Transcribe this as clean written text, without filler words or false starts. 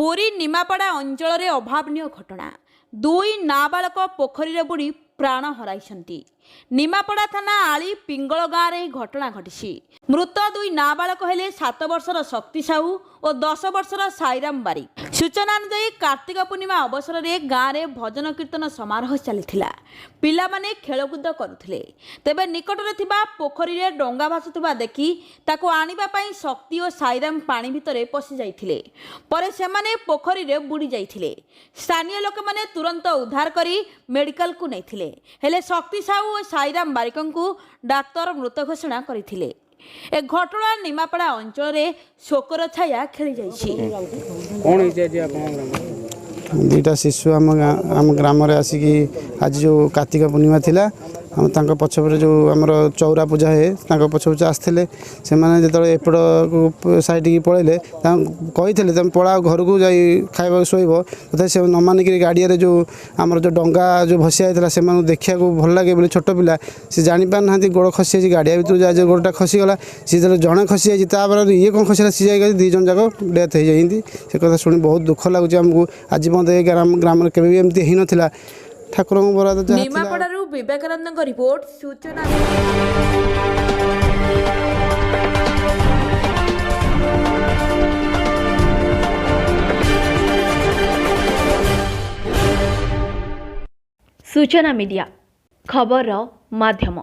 पुरी निमापड़ा अंचल रे अभावनीय घटना दुई नाबालक पोखरी रे बुड़ी प्राण हराइछंती। निमापड़ा थाना आली पिंगल गाँव रे घटना घटी। मृत दुई नाबालक हेले 7 वर्षर शक्ति साहू और 10 वर्षर साईराम बारिक। सूचना अनुसार कार्तिक पूर्णिमा अवसर में गाँव में भजन कीर्तन समारोह चली पिला माने खेलकूद करुथिले। तेबे निकट में पोखरी रे डंगा भासुवा देखी ताको आनिबा पई शक्ति और साईराम पानी भितरे पशि जाइथिले। परे सेमाने पोखरी रे बुड़ी जाइथिले। स्थानीय लोक माने तुरंत उद्धार करी मेडिकल को नैथिले। हेले शक्ति साहू और साईराम बारिकंकु डाक्तर मृत घोषणा करथिले। ए घटना निमापड़ा अंचल रे शोकर छाया खेली जाइछि। दुईटा शिशु आम ग्राम आसिकी आज जो कार्तिक पूर्णिमा थिला हम तांको पछपरे जो आमर चौरा पूजा है तांको पछ आसते से जो एपट साइड की पलैले कही तुम पड़ा घर को जा खावा शोब तथा से न मानिक गाड़िया जो आमर जो डंगा जो भसी आईला से देखा भल लगे बोले छोट पिला सी जापार ना गोड़ खसी जाए गाड़िया भर जा गोड़ा खसीगला सी जो जड़े खसी जापर ये कौन खसला सी जाए 2 जन जाक डेथ हो जाती से कथा शुणी बहुत दुख लगुच आमको आज ग्राम में केवे एमती हो नाला ठाकुर बराद निमापड़ारू विवेकानंद रिपोर्ट सूचना। सूचना मीडिया खबर माध्यम।